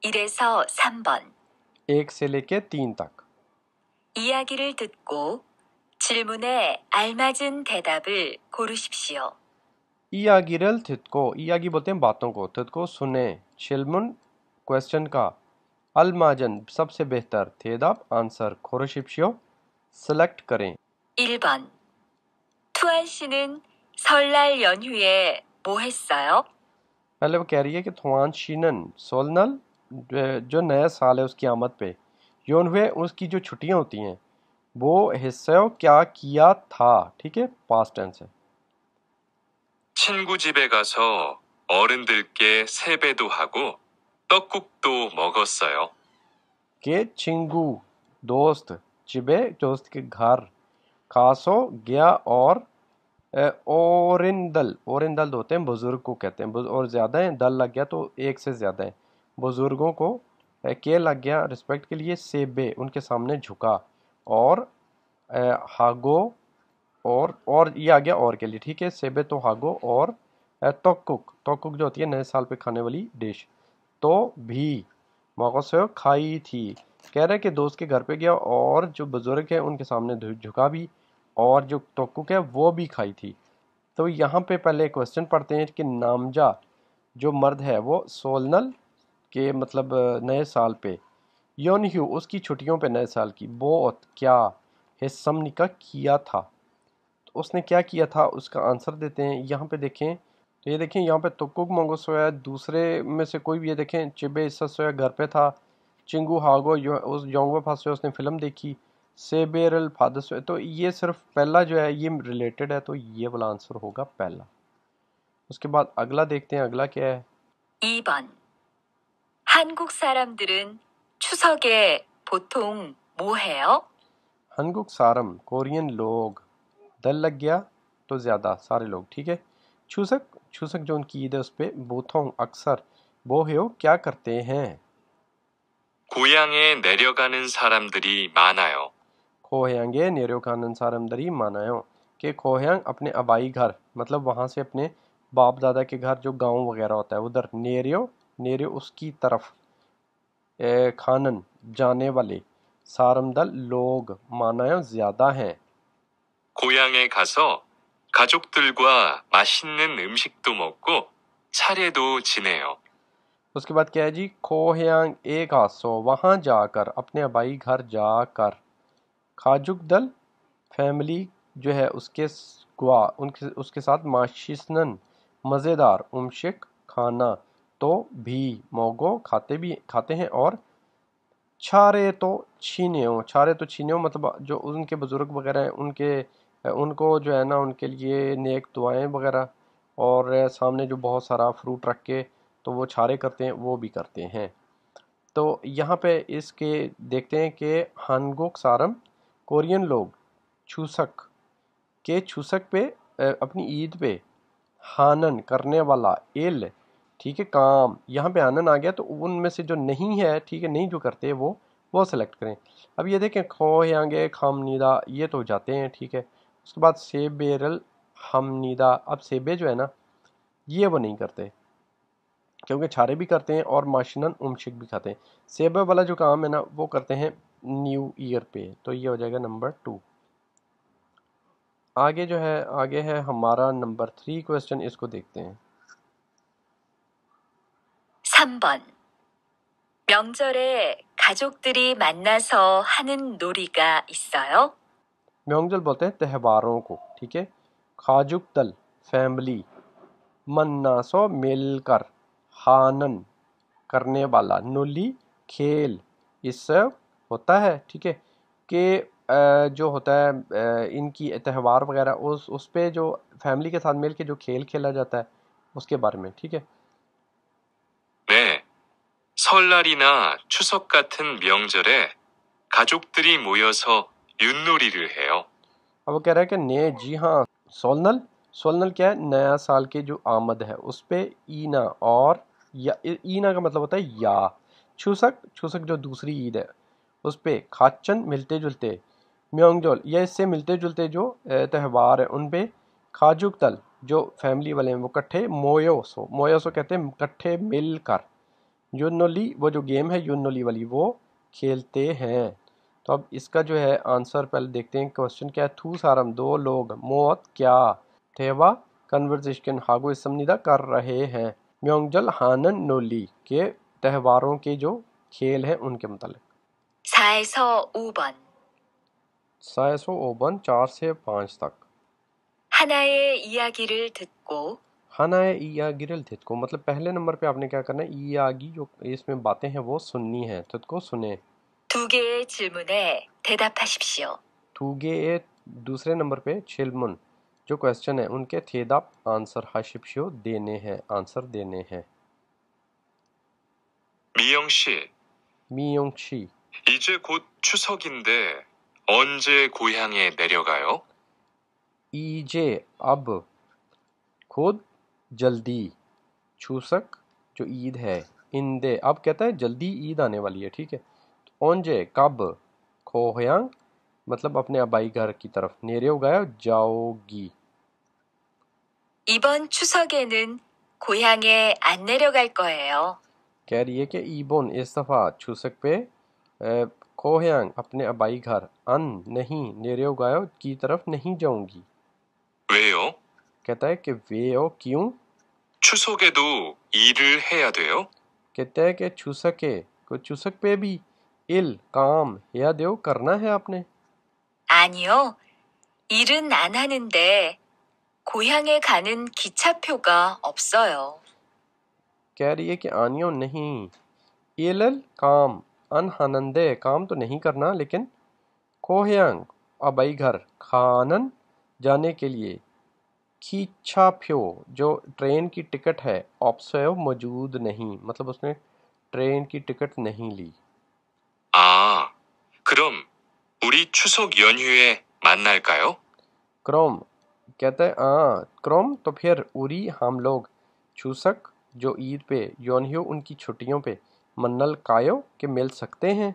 1에서 3번. 1 से लेके 3 तक। 이야기를 듣고 질문에 알맞은 대답을 고르십시오. 이야기를 듣고, 이야기 बोलते हैं बातों को, 듣고 सुने, 질문 क्वेश्चन का, 알맞은 सबसे बेहतर, 대답 आंसर, 고르십시오 सेलेक्ट करें। 1번. 투안 씨는 설날 연휴에 뭐 했어요? पहले वो कह रही है कि थुआन शीनन सोलनल जो नया साल है उसकी आमद पे, योन हुए उसकी जो छुट्टियां होती हैं, वो हिस्सा क्या किया था, ठीक है, पास्ट टेंस है। 친구 집에 가서 어른들께 세배도 하고 떡국도 먹었어요. के चिंगू दोस्त, चिबे दोस्त के घर, खासो गया और ओरिंदल, ओरिंदल होते हैं बुजुर्ग को कहते हैं, और ज़्यादा है, दल लग गया तो एक से ज़्यादा है, बुजुर्गों को के लग गया रिस्पेक्ट के लिए, सेबे उनके सामने झुका, और हागो और ये आ गया और के लिए, ठीक है, सेबे तो हागो, और तोकुक, तोकुक जो होती है नए साल पे खाने वाली डिश, तो भी मौक़ो खाई थी। कह रहे कि दोस्त के घर पे गया और जो बुजुर्ग है उनके सामने झुका भी, और जो तोकुक है वो भी खाई थी। तो यहाँ पे पहले क्वेश्चन पढ़ते हैं कि नामजा जो मर्द है वो सोलनल के मतलब नए साल पे, योनह्यू उसकी छुट्टियों पे नए साल की, बहुत क्या हिस्समनी का किया था, तो उसने क्या किया था उसका आंसर देते हैं। यहाँ पे देखें तो ये देखें यहाँ पे तुकुक मंगो सोया, दूसरे में से कोई भी, ये देखें चिबे इस्सा सोया घर पे था, चिंगू हागो उस योंगवा फास सोया उसने फिल्म देखी, सेबेरल फादर सोया, तो ये सिर्फ पहला जो है ये रिलेटेड है, तो ये वाला आंसर होगा पहला। उसके बाद अगला देखते हैं, अगला क्या है। 2번. 한국 사람들은 추석에 보통 뭐 해요? हनगुक सारम कोरियन लोग, दल लग गया तो ज़्यादा सारे लोग, ठीक है, छूसक छूसक जो उनकी ईद है उस पर बोथोंग अक्सर, बोहेओ क्या करते हैं। 고향에 내려가는 사람들이 많아요. खोहयांगे नेरोकानन सारमदरी मानायो, कि खोहयांग अपने आबाई घर, मतलब वहाँ से अपने बाप दादा के घर जो गांव वगैरह होता है उधर, नेरियो नेरियो उसकी तरफ, खानन जाने वाले, सारमदल लोग, मानायो ज़्यादा हैं। 고향에 가서 가족들과 맛있는 음식도 먹고 차례도 지내요. उसके बाद क्या है जी, खोहयांग एक हासो वहाँ जाकर, अपने आबाई घर जाकर, खाजुक दल फैमिली जो है उसके उसके साथ, माशिसनन मज़ेदार, उमशिक खाना, तो भी मोगो खाते हैं, और छारे तो छीन्यो मतलब जो उनके बुजुर्ग वगैरह हैं उनको जो है ना उनके लिए नेक दुआएं वगैरह, और सामने जो बहुत सारा फ्रूट रख के तो वो छारे करते हैं, वो भी करते हैं। तो यहाँ पे इसके देखते हैं कि हानगोक सारम कोरियन लोग छूसक पे अपनी ईद पे, हानन करने वाला, एल ठीक है काम, यहाँ पे आनन आ गया तो उनमें से जो नहीं है, ठीक है, नहीं जो करते वो सेलेक्ट करें। अब ये देखें खोयांगे खामनीदा, ये तो जाते हैं, ठीक है। उसके बाद सेबेरल हमनीदा, अब सेबे जो है ना ये वो नहीं करते क्योंकि छारे भी करते हैं और माशनन उमशिक भी खाते हैं। सेबे वाला जो काम है ना वो करते हैं न्यू ईयर पे, तो ये हो जाएगा नंबर 2। आगे है हमारा नंबर 3 क्वेश्चन, इसको देखते हैं। 3번. 명절에 가족들이 만나서 하는 놀이가 있어요? म्योंगजल बोलते हैं त्योहारों को, ठीक है। खाजुक दल फैमिली, मन्नासो मिलकर, हानन करने वाला, नुली खेल, इससे होता है, ठीक है, कि जो होता है इनकी त्यौहार वगैरह उस पे जो फैमिली के साथ मिल के जो खेल खेला जाता है उसके बारे में, ठीक है। 네, 설날이나 추석 같은 명절에 가족들이 मोय서 윷놀이를 해요. अब वो कह रहा है कि ने जी हाँ, सोलनल क्या है, नया साल के जो आमद है उस पे ईना, और या ईना का मतलब होता है या, छूसक जो दूसरी ईद है उस पे खाचन मिलते जुलते, म्योंगजोल या इससे मिलते जुलते जो त्यौहार है उन पे, खाजुक तल जो फैमिली वाले हैं वो कट्ठे, मोयोसो कहते हैं कट्ठे मिलकर, यूनोली वो जो गेम है यूनोली वाली वो खेलते हैं। तो अब इसका जो है आंसर पहले देखते हैं। क्वेश्चन क्या है? थू सारम दो लोग मोत क्या ठेवा कन्वर्सेशन हागो समनिदा कर रहे हैं म्योंगजल हानन नोली के त्योहारों के जो खेल हैं उनके मुतालिक। 4에서 5번. 405 4 से 5 तक। 하나의 이야기를 듣고 हानाए इयागिरल थित को मतलब पहले नंबर पे आपने क्या करना है, इयागी जो इसमें बातें हैं वो सुननी है, थित को सुने। 2개의 질문에 대답하십시오. थूगे ए दूसरे नंबर पे छिलमुन जो क्वेश्चन है उनके थेदाप आंसर हाशिप्शियो देने हैं, आंसर देने हैं। 미영 씨, मियोंगशी 이제 곧 추석인데 언제 고향에 내려가요? ईजे अब खुद जल्दी छूसक जो ईद है इंदे अब कहता है जल्दी ईद आने वाली है, ठीक है। ओंजे कब खोहयांग मतलब अपने आबाई घर की तरफ नेरे उगाया जाओगी। 이번 추석에는 고향에 안 내려갈 거예요. कह रही है कि ईबोन इस दफ़ा छूसक पे खोहयांग अपने आबाई घर अन नहीं नेरे उगायो की तरफ नहीं जाऊंगी। 왜요? कहता है कि वे ओ क्यों, 추석에도 일을 해야 돼요? कहता है कि छूसके को छूसक पे भी इल काम या देव करना है आपने। 아니요. 일은 안 하는데 고향에 가는 기차표가 없어요. कह रही है कि आनियो नहीं, इलल काम अनहानंदे काम तो नहीं करना लेकिन कोहयांग अबाई घर खानन जाने के लिए खींचाफ्यो जो ट्रेन की टिकट है ऑप्सयो मौजूद नहीं, मतलब उसने ट्रेन की टिकट नहीं ली। 아, 그럼 우리 추석 연휴에 만날까요? क्रोम कहता है क्रोम तो फिर उरी हम लोग छूसक जो ईद पे योनह्यो उनकी छुट्टियों पे मन्नल कायो के मिल सकते हैं।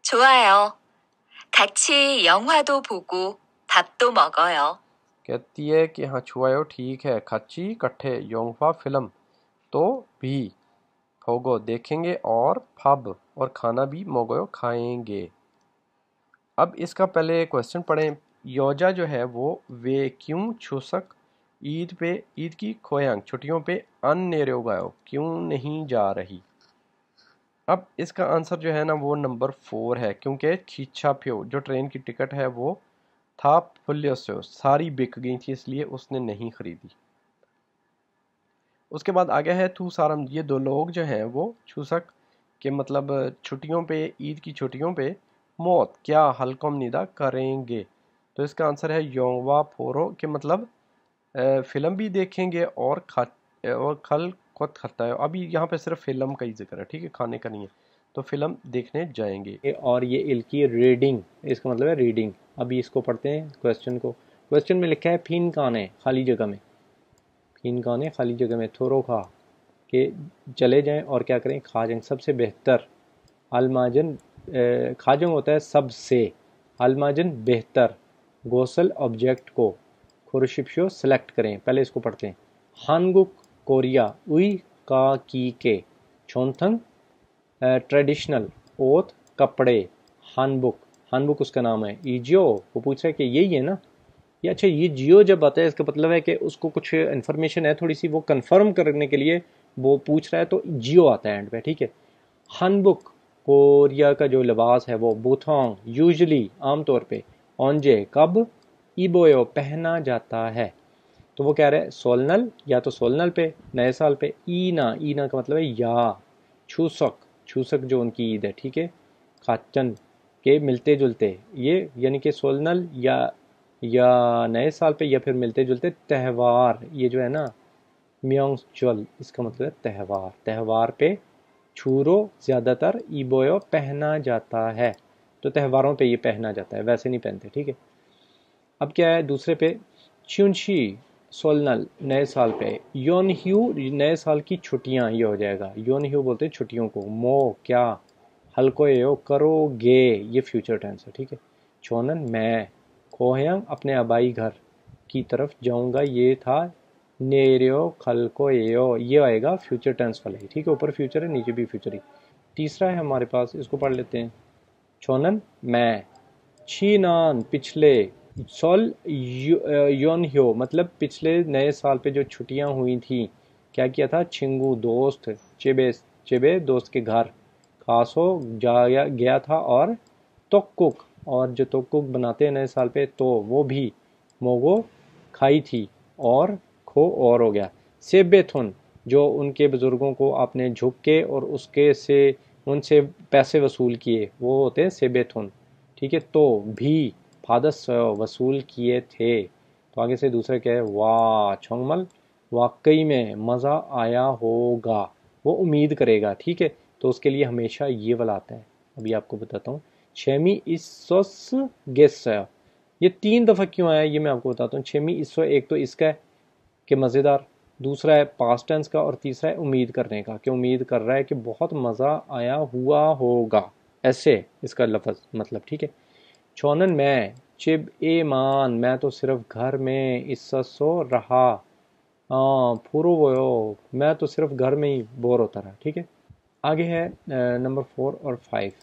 좋아요. 같이 영화도 보고 밥도 먹어요. कहती है कि हाँ छुआयो ठीक है, खच्ची कट्ठे योंगफा फिल्म तो भी फोगो देखेंगे और फब और खाना भी मोगो खाएंगे। अब इसका पहले क्वेश्चन पढ़ें। योजा जो है वो वे क्यों छूसक ईद पे ईद की खोयांग छुट्टियों पे अन नेरे उगायो क्यों नहीं जा रही। अब इसका आंसर जो है ना वो नंबर 4 है, क्योंकि खींचा प्यो जो ट्रेन की टिकट है वो था फुल्योसो सारी बिक गई थी इसलिए उसने नहीं खरीदी। उसके बाद आगे है थू सारम ये दो लोग जो हैं वो छूसक के मतलब छुट्टियों पे ईद की छुट्टियों पे मौत क्या हलकम निदा करेंगे। तो इसका आंसर है योंगवा फोरो के मतलब फिल्म भी देखेंगे और खल खुद खाता है। अभी यहाँ पे सिर्फ फिल्म का ही जिक्र है, ठीक है, खाने का नहीं है। तो फिल्म देखने जाएंगे। और ये इल की रीडिंग इसका मतलब है रीडिंग। अभी इसको पढ़ते हैं क्वेश्चन को। क्वेश्चन में लिखा है फीन काने खाली जगह में, फीन काने खाली जगह में थोरो खा के चले जाएं और क्या करें खाजंग सबसे बेहतर अलमाजन खाजंग होता है सबसे, अलमाजन बेहतर गोसल ऑब्जेक्ट को खुरशिप्शो सेलेक्ट करें। पहले इसको पढ़ते हैं। हानगुक कोरिया उई का की के छोंथंग ट्रेडिशनल ओथ कपड़े हानबुक, हानबुक उसका नाम है। ईजियो वो पूछ रहा है कि यही है ना ये, अच्छा ये जियो जब आता है इसका मतलब है कि उसको कुछ इन्फॉर्मेशन है थोड़ी सी, वो कंफर्म करने के लिए वो पूछ रहा है तो जियो आता है एंड पे, ठीक है। हानबुक कोरिया का जो लिबास है वो बुथोंग यूजुअली आमतौर पे ओंजे कब इबोयो पहना जाता है। तो वो कह रहे हैं सोलनल या तो सोलनल पे नए साल पे, ईना ईना का मतलब है या, छूसक छूसक जो उनकी ईद है, ठीक है, खाचन के मिलते जुलते ये यानी कि सोलनल या नए साल पे या फिर मिलते जुलते त्यौहार ये जो है ना म्योंगचुल इसका मतलब है त्यौहार, त्यौहार पे छूरो ज़्यादातर इबोयो पहना जाता है। तो त्योहारों पे ये पहना जाता है, वैसे नहीं पहनते, ठीक है। अब क्या है दूसरे पे च्युनशी सोलनल नए साल पे, योनह्यू नए साल की छुट्टियां ये हो जाएगा, योनह्यू बोलते हैं छुट्टियों को। मो क्या हल्को करोगे ये फ्यूचर टेंस है, ठीक है। छोनन मैं, खोहयांग अपने आबाई घर की तरफ जाऊंगा ये था नेरियो खल को एयो, ये आएगा फ्यूचर टेंस वाला ही, ठीक है, ऊपर फ्यूचर है नीचे भी फ्यूचर ही। तीसरा है हमारे पास, इसको पढ़ लेते हैं। छोनन मैं, छीनान पिछले, सोल योनह्यो मतलब पिछले नए साल पे जो छुट्टियां हुई थी क्या किया था, छिंगू दोस्त, चेबे चेबे दोस्त के घर, खासो जाया गया था, और तोक्कुक और जो तोक्कुक बनाते हैं नए साल पे तो वो भी, मोगो खाई थी, और खो और हो गया। सेबेथुन जो उनके बुजुर्गों को आपने झुक के और उसके से उनसे पैसे वसूल किए वो होते हैं सेबेथुन, ठीक है। तो भी फादस वसूल किए थे। तो आगे से दूसरा क्या है, वाह छोंगमल वाकई में मज़ा आया होगा, वो उम्मीद करेगा, ठीक है। तो उसके लिए हमेशा ये वाला आता है। अभी आपको बताता हूँ, छेमी इसोस गेस, ये 3 दफ़ा क्यों आया ये मैं आपको बताता हूँ। छेमी इसो एक तो इसका है कि मज़ेदार, दूसरा है पास्ट टेंस का, और तीसरा है उम्मीद करने का, कि उम्मीद कर रहा है कि बहुत मज़ा आया हुआ होगा, ऐसे इसका लफ्ज़ मतलब, ठीक है। छोनन मैं, चिब ए मान मैं तो सिर्फ घर में, इससो रहा, पूरो वो मैं तो सिर्फ घर में ही बोर होता रहा, ठीक है। आगे है नंबर 4 और 5।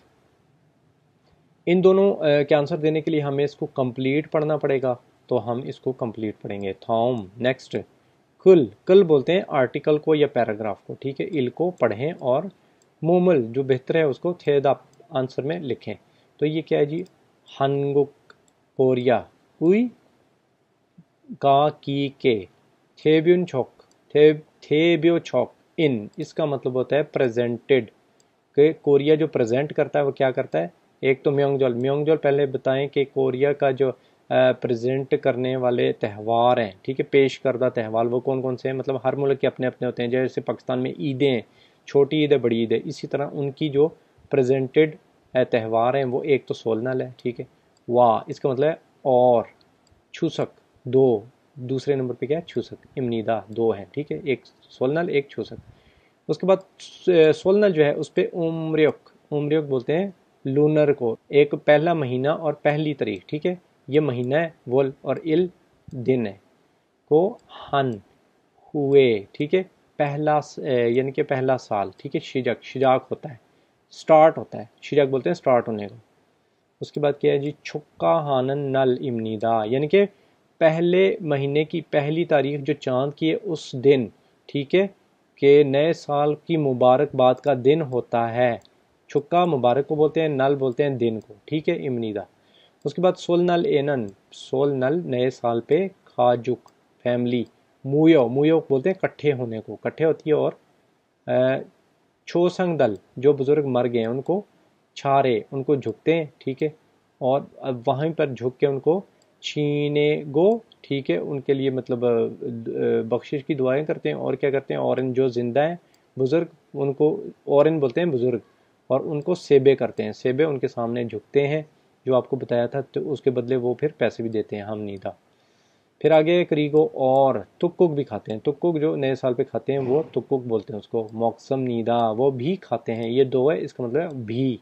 इन दोनों के आंसर देने के लिए हमें इसको कंप्लीट पढ़ना पड़ेगा, तो हम इसको कंप्लीट पढ़ेंगे। थॉम नेक्स्ट, कुल कल बोलते हैं आर्टिकल को या पैराग्राफ को, ठीक है। इल को पढ़ें और मोमल जो बेहतर है उसको थेदा आंसर में लिखें। तो ये क्या है जी, हनगुक कोरिया, उई का की के, थेब्युन छोक, थेब्यो छोक इन, इसका मतलब होता है प्रेजेंटेड, कि कोरिया जो प्रेजेंट करता है वो क्या करता है। एक तो म्योंगजोल, म्योंगजोल पहले बताएं कि कोरिया का जो प्रेजेंट करने वाले त्यौहार हैं, ठीक है, पेश करदा त्यौहार वो कौन कौन से हैं, मतलब हर मुल्क के अपने अपने होते हैं। जैसे पाकिस्तान में ईदें हैं, छोटी ईद है बड़ी ईद है, इसी तरह उनकी जो प्रेजेंटेड त्यौहार हैं वो एक तो सोलनल है, ठीक है। वाह इसका मतलब है और, छूसक दो, दूसरे नंबर पे क्या है छूसक, इमनीदा दो है, ठीक है, एक सोलनल एक छूसक। उसके बाद सोलनल जो है उस पर उम्रियक, उम्रियक बोलते हैं लूनर को, एक पहला महीना और पहली तारीख, ठीक है, ये महीना है वोल, और इल दिन है, को हन हुए, ठीक है, पहला यानी कि पहला साल, ठीक है। शिजक, शिजाक होता है स्टार्ट होता है, शिजक बोलते हैं स्टार्ट होने को। उसके बाद क्या है जी, छुक्का हानन नल इमनीदा, यानी कि पहले महीने की पहली तारीख जो चांद की है उस दिन, ठीक है, कि नए साल की मुबारकबाद का दिन होता है। छुक्का मुबारक को बोलते हैं, नल बोलते हैं दिन को, ठीक है, इमनीदा। उसके बाद सोल नल एनन, सोल नल नए साल पे, खाजुक फैमिली, मुयो, मुयो बोलते हैं इकट्ठे होने को, इकट्ठे होती है। और छोसंग दल जो बुजुर्ग मर गए हैं उनको, छारे उनको झुकते हैं, ठीक है, और अब वहीं पर झुक के उनको छीने गो, ठीक है, उनके लिए मतलब बख्शिश की दुआएं करते हैं। और क्या करते हैं, और जो जिंदा हैं बुजुर्ग उनको और बोलते हैं बुजुर्ग, और उनको सेबे करते हैं, सेबे उनके सामने झुकते हैं, जो आपको बताया था, तो उसके बदले वो फिर पैसे भी देते हैं, हम नीदा। फिर आगे करीगो और तुक्कुक भी खाते हैं, तुक्कुक जो नए साल पे खाते हैं वो तुक्कुक बोलते हैं उसको। मौसम नीदा वो भी खाते हैं, ये दो है, इसका मतलब है भी।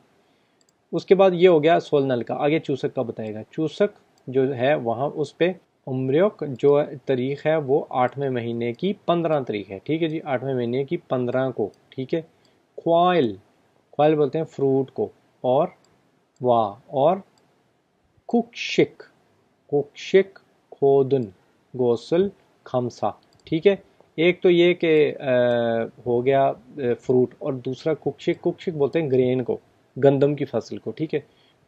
उसके बाद ये हो गया सोल नल का, आगे चूसक का बताएगा। चूसक जो है वहाँ उस पे उम्रियक जो तारीख है वो 8वें महीने की 15 तारीख है, ठीक है जी, 8वें महीने की 15 को, ठीक है। ख्वाइल, ख्वाइल बोलते हैं फ्रूट को, और वाह, और कुकशिक, कुकशिक खोदन गोसल खमसा, ठीक है। एक तो ये कि हो गया फ्रूट, और दूसरा कुकशिक, कुकशिक बोलते हैं ग्रेन को, गंदम की फसल को, ठीक है।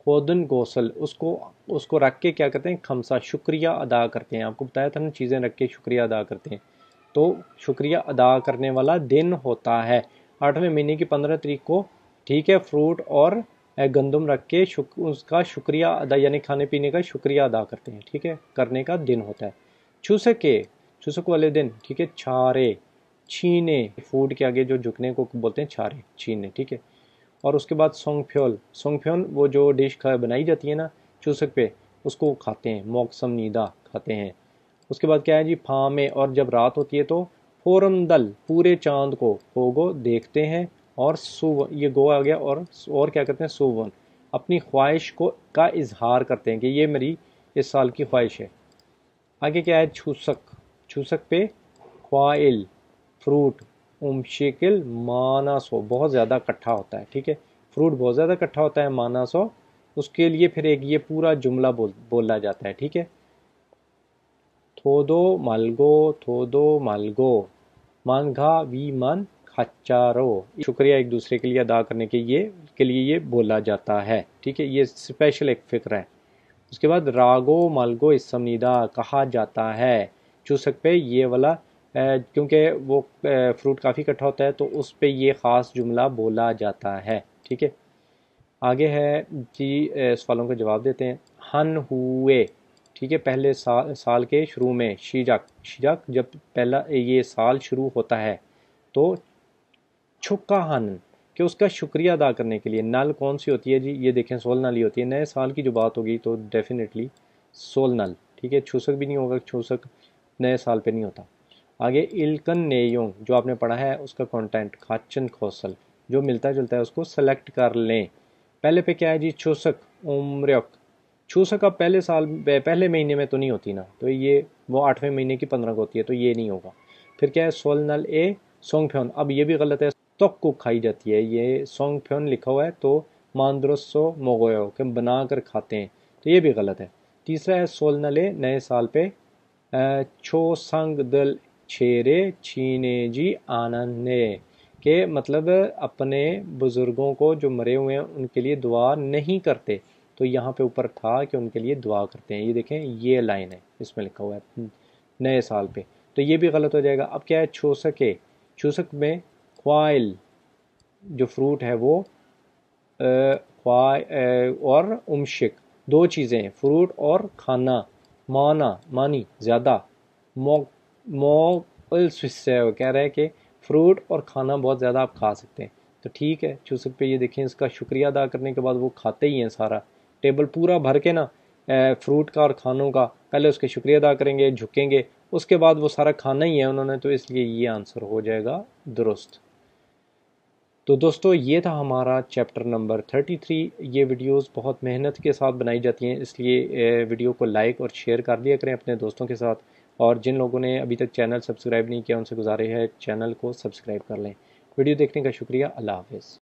खोदन गोसल उसको, उसको रख के क्या करते हैं, खमसा शुक्रिया अदा करते हैं। आपको बताया था ना, चीज़ें रख के शुक्रिया अदा करते हैं, तो शुक्रिया अदा करने वाला दिन होता है 8वें महीने की 15 तारीख को, ठीक है। फ्रूट और गंदम रख के उसका शुक्रिया अदा, यानी खाने पीने का शुक्रिया अदा करते हैं, ठीक है, करने का दिन होता है। छुसके, छुसक वाले दिन, ठीक है। छारे, छीने फूड के आगे जो झुकने को बोलते हैं छारे, छीने, ठीक है। और उसके बाद सोंगफ्योल, सोंगफ्योल वो जो डिश बनाई जाती है ना चूसक पे, उसको खाते हैं, मोक्सम नीदा खाते हैं। उसके बाद क्या है जी, फामे, और जब रात होती है तो फोरम दल पूरे चांद को, होगो देखते हैं, और सुव ये गो आ गया, और क्या करते हैं, सुवन अपनी ख्वाहिश को का इजहार करते हैं कि ये मेरी इस साल की ख्वाहिश है। आगे क्या है, छूसक, छूसक पे خوائل فروٹ، امشکل ماناسو بہت زیادہ کٹھا ہوتا ہے، ٹھیک ہے، فروٹ بہت زیادہ کٹھا ہوتا ہے، ماناسو اس کے لیے پھر ایک یہ پورا جملہ بولا جاتا ہے، ٹھیک ہے۔ تھودو مالگو مانگا وی من کھچارو، شکریہ ایک دوسرے کے لیے ادا کرنے کے لیے یہ بولا جاتا ہے، ٹھیک ہے، یہ اسپیشل ایک فقرہ ہے۔ اس کے بعد راگو مالگو اسمنیدہ کہا جاتا ہے، چوسک پہ یہ والا کیونکہ وہ فروٹ کافی کٹھا ہوتا ہے تو اس پہ یہ خاص جملہ بولا جاتا ہے، ٹھیک ہے۔ آگے ہے جی سوالوں کا جواب دیتے ہیں۔ ہن ہوئے، ٹھیک ہے، پہلے سال کے شروع میں، شیجک جب پہلا یہ سال شروع ہوتا ہے تو چھکا ہن کہ اس کا شکریہ ادا کرنے کے لیے نل کون سی ہوتی ہے جی، یہ دیکھیں سول نل ہی ہوتی ہے، نئے سال کی جو بات ہوگی تو ڈیفینیٹلی سول نل، ٹھیک ہے، چھوسک بھی نہیں ہوگا، چھوسک نئے سال پہ نہیں ہوتا۔ آگے الکن نیونگ جو آپ نے پڑھا ہے اس کا کانٹینٹ کھاچن کھوسل جو ملتا جلتا ہے اس کو سلیکٹ کر لیں۔ پہلے پہ کیا ہے جی، چھوسک عمرک، چھوسک اب پہلے مہینے میں تو نہیں ہوتی نا، تو یہ وہ 8ویں مہینے کی 15 کو ہوتی ہے تو یہ نہیں ہوگا۔ پھر کیا ہے سول نل اے سونگ پھیون، اب یہ بھی غلط ہے، توک کو کھائی جاتی ہے، یہ سونگ پھیون لکھا ہوا ہے تو ماندرسو موگویو کہ بنا کر کھاتے ہیں، تو یہ بھی غلط ہے۔ تیسرا ہے سول نل اے نئے سال پہ چھو سنگ دل چھیرے چھینے جی آنندے کہ مطلب اپنے بزرگوں کو جو مرے ہوئے ہیں ان کے لیے دعا نہیں کرتے، تو یہاں پہ اوپر تھا کہ ان کے لیے دعا کرتے ہیں، یہ دیکھیں یہ لائن ہے اس میں لکھا ہوا ہے نئے سال پہ، تو یہ بھی غلط ہو جائے گا۔ اب کیا ہے چھوسکے، چھوسک میں خوائل جو فروٹ ہے وہ اور امشک دو چیزیں ہیں، فروٹ اور کھانا، مانی زیادہ، کہہ رہے ہیں کہ فروٹ اور کھانا بہت زیادہ آپ کھا سکتے ہیں، تو ٹھیک ہے چھوسک پہ یہ دیکھیں اس کا شکریہ ادا کرنے کے بعد وہ کھاتے ہی ہیں، سارا ٹیبل پورا بھر کے نا فروٹ کا اور کھانوں کا، پہلے اس کے شکریہ ادا کریں گے، جھکیں گے، اس کے بعد وہ سارا کھانا ہی ہے انہوں نے، تو اس لیے یہ آنسر ہو جائے گا درست۔ تو دوستو یہ تھا ہمارا چیپٹر نمبر 33۔ یہ ویڈیوز بہت محنت کے ساتھ بنائی جاتی ہیں، اس لیے ویڈیو کو لائک اور شیئر کر دیا کریں اپنے دوستوں کے ساتھ، اور جن لوگوں نے ابھی تک چینل سبسکرائب نہیں کیا ان سے گزارش ہے چینل کو سبسکرائب کر لیں۔ ویڈیو دیکھنے کا شکریہ، اللہ حافظ۔